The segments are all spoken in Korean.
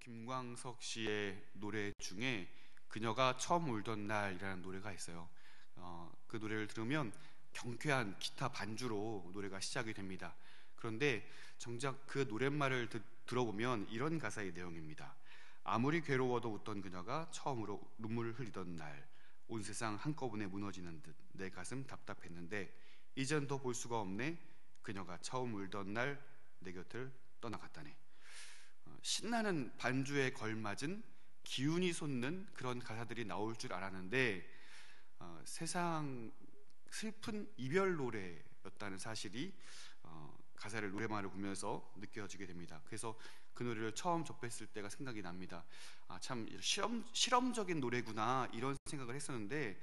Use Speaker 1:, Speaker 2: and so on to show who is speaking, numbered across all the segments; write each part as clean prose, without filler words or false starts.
Speaker 1: 김광석 씨의 노래 중에 그녀가 처음 울던 날이라는 노래가 있어요. 그 노래를 들으면 경쾌한 기타 반주로 노래가 시작이 됩니다. 그런데 정작 그 노랫말을 들어보면 이런 가사의 내용입니다. 아무리 괴로워도 웃던 그녀가 처음으로 눈물을 흘리던 날, 온 세상 한꺼번에 무너지는 듯 내 가슴 답답했는데 이젠 더 볼 수가 없네. 그녀가 처음 울던 날 내 곁을 떠나갔다네. 신나는 반주에 걸맞은 기운이 솟는 그런 가사들이 나올 줄 알았는데 세상 슬픈 이별 노래였다는 사실이 가사를 노래만을 보면서 느껴지게 됩니다. 그래서 그 노래를 처음 접했을 때가 생각이 납니다. 참 실험적인 노래구나 이런 생각을 했었는데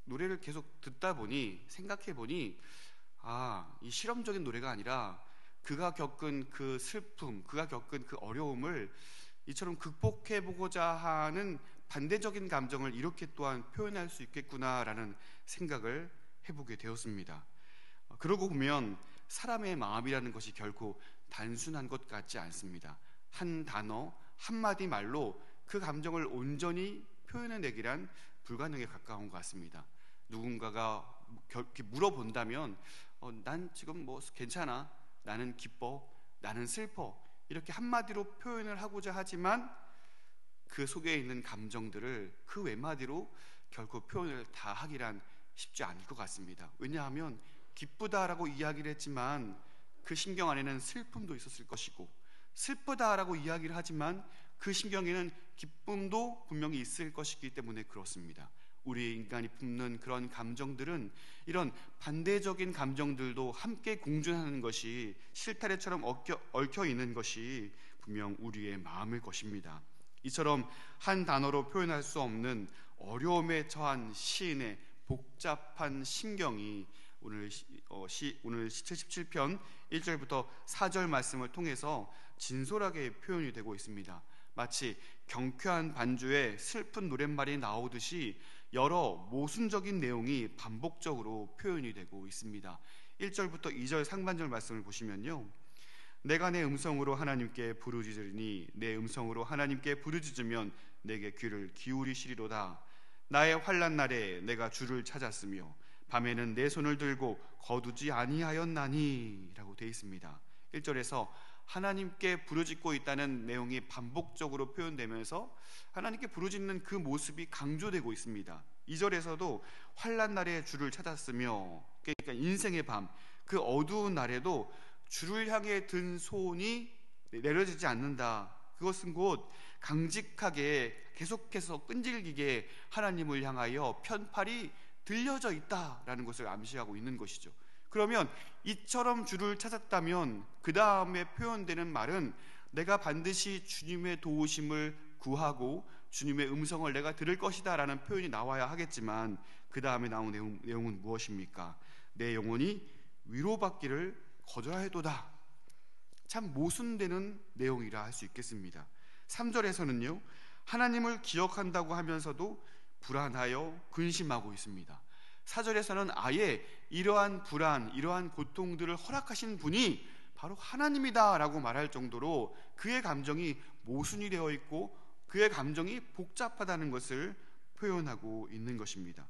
Speaker 1: 노래를 계속 듣다 보니 생각해 보니 이 실험적인 노래가 아니라 그가 겪은 그 슬픔, 그가 겪은 그 어려움을 이처럼 극복해 보고자 하는 반대적인 감정을 이렇게 또한 표현할 수 있겠구나라는 생각을 해보게 되었습니다. 그러고 보면 사람의 마음이라는 것이 결코 단순한 것 같지 않습니다. 한 단어, 한마디 말로 그 감정을 온전히 표현해내기란 불가능에 가까운 것 같습니다. 누군가가 물어본다면 난 지금 뭐 괜찮아, 나는 기뻐, 나는 슬퍼 이렇게 한마디로 표현을 하고자 하지만 그 속에 있는 감정들을 그 외마디로 결코 표현을 다 하기란 쉽지 않을 것 같습니다. 왜냐하면 기쁘다라고 이야기를 했지만 그 심경 안에는 슬픔도 있었을 것이고, 슬프다라고 이야기를 하지만 그 심경에는 기쁨도 분명히 있을 것이기 때문에 그렇습니다. 우리 인간이 품는 그런 감정들은 이런 반대적인 감정들도 함께 공존하는 것이 실타래처럼 얽혀 있는 것이 분명 우리의 마음일 것입니다. 이처럼 한 단어로 표현할 수 없는 어려움에 처한 시인의 복잡한 심경이 오늘 시 77편 1절부터 4절 말씀을 통해서 진솔하게 표현이 되고 있습니다. 마치 경쾌한 반주에 슬픈 노랫말이 나오듯이 여러 모순적인 내용이 반복적으로 표현이 되고 있습니다. 1절부터 2절 상반절 말씀을 보시면요, 내가 내 음성으로 하나님께 부르짖으니 내 음성으로 하나님께 부르짖으면 내게 귀를 기울이시리로다. 나의 환난 날에 내가 주를 찾았으며 밤에는 내 손을 들고 거두지 아니하였나니 라고 되어 있습니다. 1절에서 하나님께 부르짖고 있다는 내용이 반복적으로 표현되면서 하나님께 부르짖는 그 모습이 강조되고 있습니다. 2절에서도 환난 날에 주를 찾았으며, 그러니까 인생의 밤, 그 어두운 날에도 주를 향해 든 손이 내려지지 않는다. 그것은 곧 강직하게 계속해서 끈질기게 하나님을 향하여 편팔이 들려져 있다라는 것을 암시하고 있는 것이죠. 그러면 이처럼 주를 찾았다면 그 다음에 표현되는 말은 내가 반드시 주님의 도우심을 구하고 주님의 음성을 내가 들을 것이다 라는 표현이 나와야 하겠지만 그 다음에 나온 내용은 무엇입니까? 내 영혼이 위로받기를 거절하여도다. 참 모순되는 내용이라 할 수 있겠습니다. 3절에서는요, 하나님을 기억한다고 하면서도 불안하여 근심하고 있습니다. 4절에서는 아예 이러한 불안, 이러한 고통들을 허락하신 분이 바로 하나님이다 라고 말할 정도로 그의 감정이 모순이 되어 있고 그의 감정이 복잡하다는 것을 표현하고 있는 것입니다.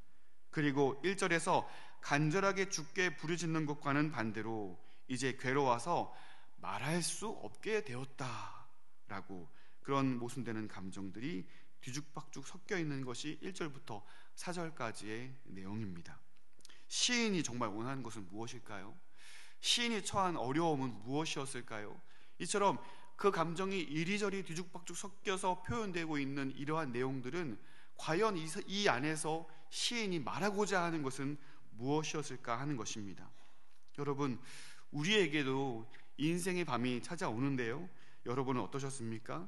Speaker 1: 그리고 1절에서 간절하게 주께 부르짖는 것과는 반대로 이제 괴로워서 말할 수 없게 되었다 라고 그런 모순되는 감정들이 뒤죽박죽 섞여 있는 것이 1절부터 4절까지의 내용입니다. 시인이 정말 원하는 것은 무엇일까요? 시인이 처한 어려움은 무엇이었을까요? 이처럼 그 감정이 이리저리 뒤죽박죽 섞여서 표현되고 있는 이러한 내용들은 과연 이 안에서 시인이 말하고자 하는 것은 무엇이었을까 하는 것입니다. 여러분, 우리에게도 인생의 밤이 찾아오는데요, 여러분은 어떠셨습니까?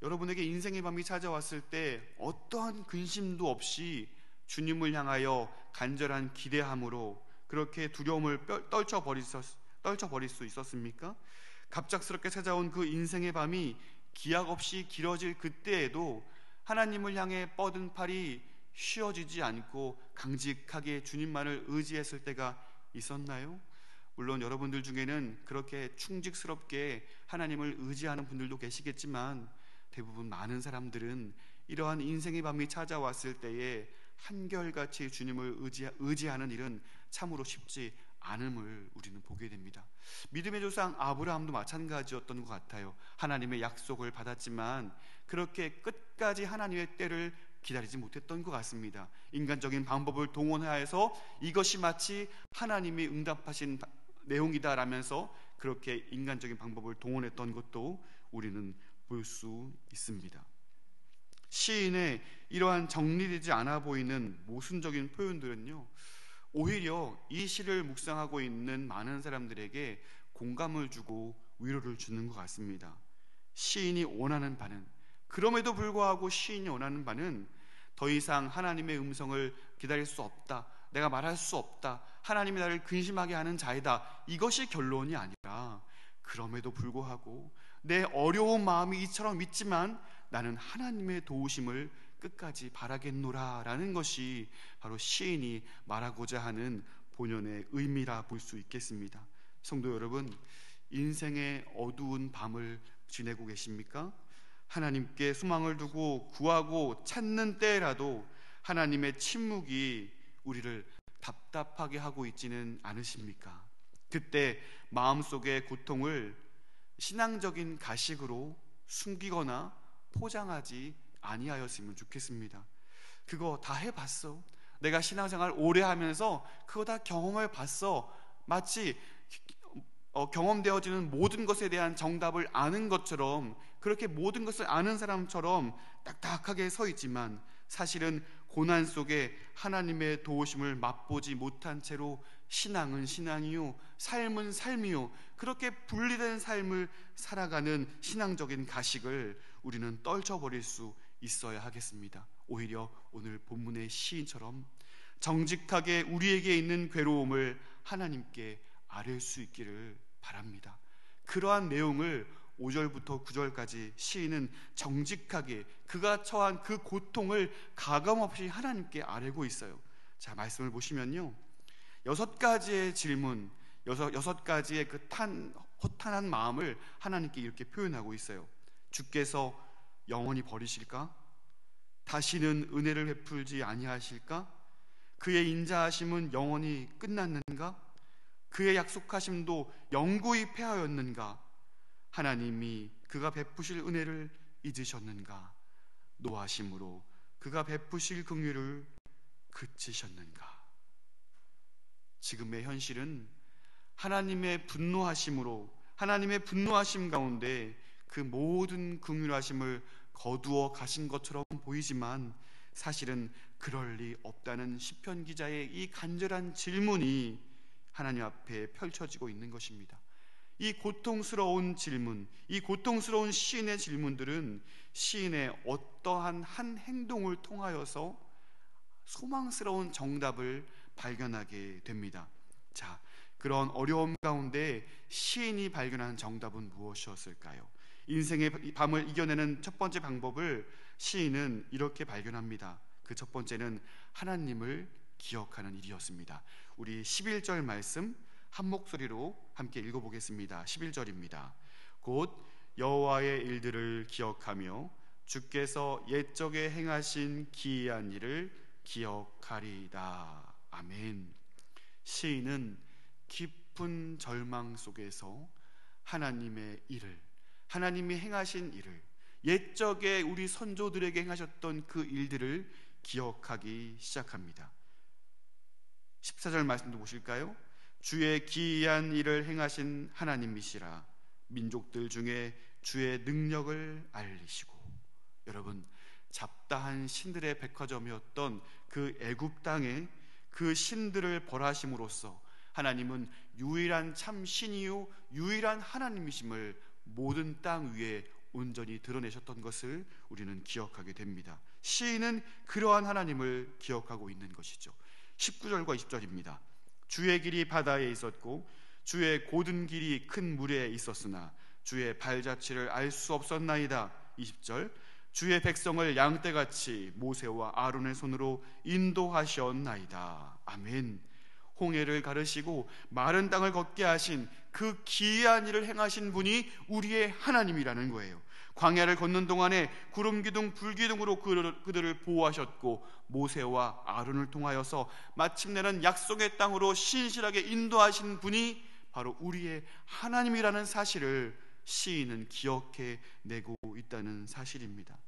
Speaker 1: 여러분에게 인생의 밤이 찾아왔을 때 어떠한 근심도 없이 주님을 향하여 간절한 기대함으로 그렇게 두려움을 떨쳐버릴 수 있었습니까? 갑작스럽게 찾아온 그 인생의 밤이 기약 없이 길어질 그때에도 하나님을 향해 뻗은 팔이 쉬어지지 않고 강직하게 주님만을 의지했을 때가 있었나요? 물론 여러분들 중에는 그렇게 충직스럽게 하나님을 의지하는 분들도 계시겠지만 대부분 많은 사람들은 이러한 인생의 밤이 찾아왔을 때에 한결같이 주님을 의지하는 일은 참으로 쉽지 않음을 우리는 보게 됩니다. 믿음의 조상 아브라함도 마찬가지였던 것 같아요. 하나님의 약속을 받았지만 그렇게 끝까지 하나님의 때를 기다리지 못했던 것 같습니다. 인간적인 방법을 동원하여서 이것이 마치 하나님이 응답하신 내용이다라면서 그렇게 인간적인 방법을 동원했던 것도 우리는 볼 수 있습니다. 시인의 이러한 정리되지 않아 보이는 모순적인 표현들은요, 오히려 이 시를 묵상하고 있는 많은 사람들에게 공감을 주고 위로를 주는 것 같습니다. 시인이 원하는 바는, 그럼에도 불구하고 시인이 원하는 바는 더 이상 하나님의 음성을 기다릴 수 없다, 내가 말할 수 없다, 하나님이 나를 근심하게 하는 자이다, 이것이 결론이 아니라 그럼에도 불구하고 내 어려운 마음이 이처럼 있지만 나는 하나님의 도우심을 끝까지 바라겠노라 라는 것이 바로 시인이 말하고자 하는 본연의 의미라 볼 수 있겠습니다. 성도 여러분, 인생의 어두운 밤을 지내고 계십니까? 하나님께 소망을 두고 구하고 찾는 때라도 하나님의 침묵이 우리를 답답하게 하고 있지는 않으십니까? 그때 마음속의 고통을 신앙적인 가식으로 숨기거나 포장하지 아니하였으면 좋겠습니다. 그거 다 해봤어. 내가 신앙생활 오래 하면서 그거 다 경험해 봤어. 마치 경험되어지는 모든 것에 대한 정답을 아는 것처럼, 그렇게 모든 것을 아는 사람처럼 딱딱하게 서 있지만 사실은 고난 속에 하나님의 도우심을 맛보지 못한 채로 신앙은 신앙이요, 삶은 삶이요, 그렇게 분리된 삶을 살아가는 신앙적인 가식을 우리는 떨쳐버릴 수 있어야 하겠습니다. 오히려 오늘 본문의 시인처럼 정직하게 우리에게 있는 괴로움을 하나님께 아뢰 수 있기를 바랍니다. 그러한 내용을 5절부터 9절까지 시인은 정직하게 그가 처한 그 고통을 가감없이 하나님께 아뢰고 있어요. 자, 말씀을 보시면요, 6가지의 질문, 6가지의 그 허탄한 마음을 하나님께 이렇게 표현하고 있어요. 주께서 영원히 버리실까? 다시는 은혜를 베풀지 아니하실까? 그의 인자하심은 영원히 끝났는가? 그의 약속하심도 영구히 패하였는가? 하나님이 그가 베푸실 은혜를 잊으셨는가? 노하심으로 그가 베푸실 긍휼을 그치셨는가? 지금의 현실은 하나님의 분노하심으로, 하나님의 분노하심 가운데 그 모든 긍휼하심을 거두어 가신 것처럼 보이지만 사실은 그럴 리 없다는 시편 기자의 이 간절한 질문이 하나님 앞에 펼쳐지고 있는 것입니다. 이 고통스러운 질문, 이 고통스러운 시인의 질문들은 시인의 어떠한 한 행동을 통하여서 소망스러운 정답을 발견하게 됩니다. 자, 그런 어려움 가운데 시인이 발견한 정답은 무엇이었을까요? 인생의 밤을 이겨내는 첫 번째 방법을 시인은 이렇게 발견합니다. 그 첫 번째는 하나님을 기억하는 일이었습니다. 우리 11절 말씀 한 목소리로 함께 읽어보겠습니다. 11절입니다. 곧 여호와의 일들을 기억하며 주께서 옛적에 행하신 기이한 일을 기억하리이다. 아멘. 시인은 깊은 절망 속에서 하나님의 일을, 하나님이 행하신 일을, 옛적에 우리 선조들에게 행하셨던 그 일들을 기억하기 시작합니다. 14절 말씀도 보실까요? 주의 기이한 일을 행하신 하나님이시라. 민족들 중에 주의 능력을 알리시고. 여러분, 잡다한 신들의 백화점이었던 그 애굽 땅에 그 신들을 벌하심으로써 하나님은 유일한 참 신이요 유일한 하나님이심을 모든 땅 위에 온전히 드러내셨던 것을 우리는 기억하게 됩니다. 시인은 그러한 하나님을 기억하고 있는 것이죠. 19절과 20절입니다. 주의 길이 바다에 있었고 주의 고든 길이 큰 물에 있었으나 주의 발자취를 알 수 없었나이다. 20절, 주의 백성을 양떼같이 모세와 아론의 손으로 인도하셨나이다. 아멘. 홍해를 가르시고 마른 땅을 걷게 하신 그 기이한 일을 행하신 분이 우리의 하나님이라는 거예요. 광야를 걷는 동안에 구름 기둥 불 기둥으로 그들을 보호하셨고 모세와 아론을 통하여서 마침내는 약속의 땅으로 신실하게 인도하신 분이 바로 우리의 하나님이라는 사실을 시인은 기억해내고 있다는 사실입니다.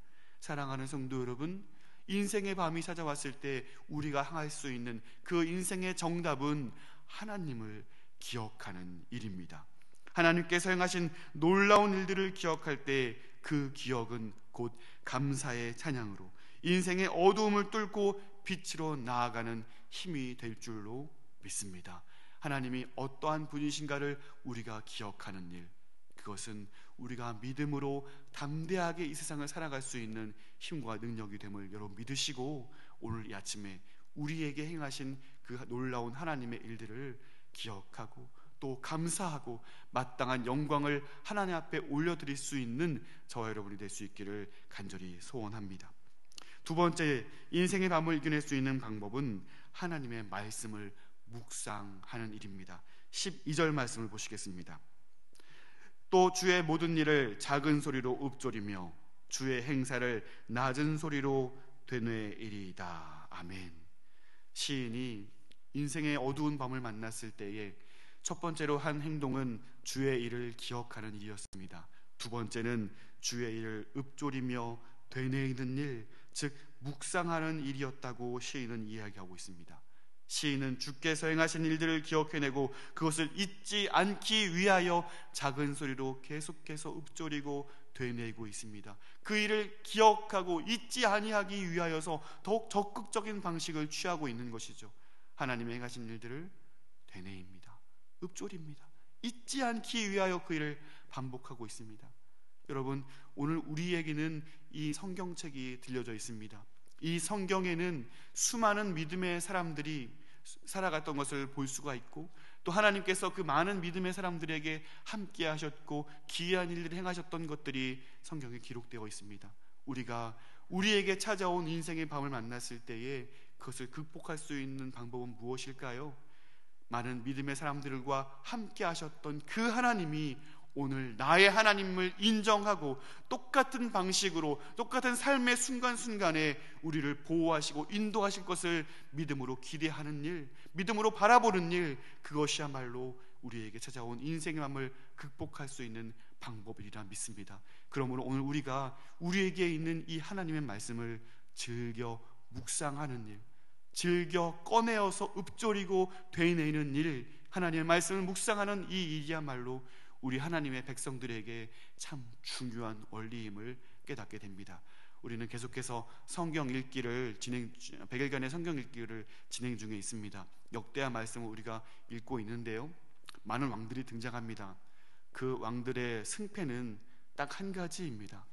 Speaker 1: 사랑하는 성도 여러분, 인생의 밤이 찾아왔을 때 우리가 향할 수 있는 그 인생의 정답은 하나님을 기억하는 일입니다. 하나님께서 행하신 놀라운 일들을 기억할 때 그 기억은 곧 감사의 찬양으로 인생의 어두움을 뚫고 빛으로 나아가는 힘이 될 줄로 믿습니다. 하나님이 어떠한 분이신가를 우리가 기억하는 일, 그것은 우리가 믿음으로 담대하게 이 세상을 살아갈 수 있는 힘과 능력이 됨을 여러분 믿으시고, 오늘 이 아침에 우리에게 행하신 그 놀라운 하나님의 일들을 기억하고 또 감사하고 마땅한 영광을 하나님 앞에 올려드릴 수 있는 저와 여러분이 될 수 있기를 간절히 소원합니다. 두 번째, 인생의 밤을 이겨낼 수 있는 방법은 하나님의 말씀을 묵상하는 일입니다. 12절 말씀을 보시겠습니다. 또 주의 모든 일을 작은 소리로 읊조리며 주의 행사를 낮은 소리로 되뇌이리이다. 아멘. 시인이 인생의 어두운 밤을 만났을 때에 첫 번째로 한 행동은 주의 일을 기억하는 일이었습니다. 두 번째는 주의 일을 읊조리며 되뇌이는 일, 즉 묵상하는 일이었다고 시인은 이야기하고 있습니다. 시인은 주께서 행하신 일들을 기억해내고 그것을 잊지 않기 위하여 작은 소리로 계속해서 읊조리고 되뇌이고 있습니다. 그 일을 기억하고 잊지 아니하기 위하여서 더욱 적극적인 방식을 취하고 있는 것이죠. 하나님의 행하신 일들을 되뇌입니다. 읊조립니다. 잊지 않기 위하여 그 일을 반복하고 있습니다. 여러분, 오늘 우리에게는 이 성경책이 들려져 있습니다. 이 성경에는 수많은 믿음의 사람들이 살아갔던 것을 볼 수가 있고, 또 하나님께서 그 많은 믿음의 사람들에게 함께 하셨고 기이한 일들을 행하셨던 것들이 성경에 기록되어 있습니다. 우리가 우리에게 찾아온 인생의 밤을 만났을 때에 그것을 극복할 수 있는 방법은 무엇일까요? 많은 믿음의 사람들과 함께 하셨던 그 하나님이 오늘 나의 하나님을 인정하고 똑같은 방식으로 똑같은 삶의 순간순간에 우리를 보호하시고 인도하실 것을 믿음으로 기대하는 일, 믿음으로 바라보는 일, 그것이야말로 우리에게 찾아온 인생의 밤을 극복할 수 있는 방법이라 믿습니다. 그러므로 오늘 우리가 우리에게 있는 이 하나님의 말씀을 즐겨 묵상하는 일, 즐겨 꺼내어서 읊조리고 되뇌이는 일, 하나님의 말씀을 묵상하는 이 일이야말로 우리 하나님의 백성들에게 참 중요한 원리임을 깨닫게 됩니다. 우리는 계속해서 성경 읽기를 100일간의 성경 읽기를 진행 중에 있습니다. 역대하 말씀을 우리가 읽고 있는데요, 많은 왕들이 등장합니다. 그 왕들의 승패는 딱 한 가지입니다.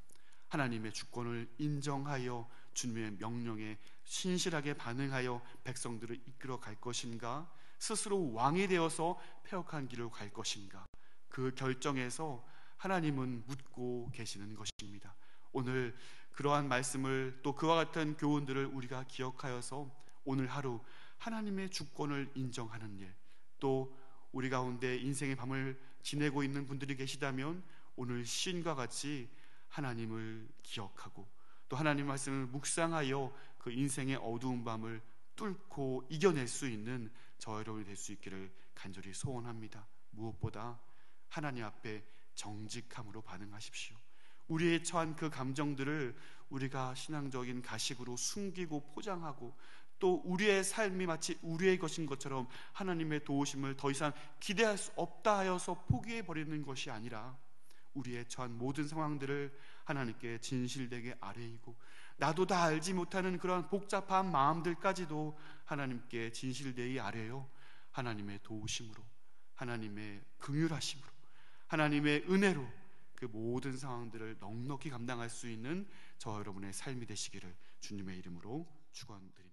Speaker 1: 하나님의 주권을 인정하여 주님의 명령에 신실하게 반응하여 백성들을 이끌어 갈 것인가, 스스로 왕이 되어서 폐역한 길로 갈 것인가, 그 결정에서 하나님은 묻고 계시는 것입니다. 오늘 그러한 말씀을, 또 그와 같은 교훈들을 우리가 기억하여서 오늘 하루 하나님의 주권을 인정하는 일, 또 우리 가운데 인생의 밤을 지내고 있는 분들이 계시다면 오늘 시인과 같이 하나님을 기억하고 또 하나님 말씀을 묵상하여 그 인생의 어두운 밤을 뚫고 이겨낼 수 있는 저와 여러분이 될 수 있기를 간절히 소원합니다. 무엇보다 하나님 앞에 정직함으로 반응하십시오. 우리의 처한 그 감정들을 우리가 신앙적인 가식으로 숨기고 포장하고 또 우리의 삶이 마치 우리의 것인 것처럼 하나님의 도우심을 더 이상 기대할 수 없다 하여서 포기해버리는 것이 아니라 우리의 처한 모든 상황들을 하나님께 진실되게 아뢰이고 나도 다 알지 못하는 그런 복잡한 마음들까지도 하나님께 진실되게 아뢰어 하나님의 도우심으로, 하나님의 긍휼하심으로, 하나님의 은혜로 그 모든 상황들을 넉넉히 감당할 수 있는 저와 여러분의 삶이 되시기를 주님의 이름으로 축원드립니다.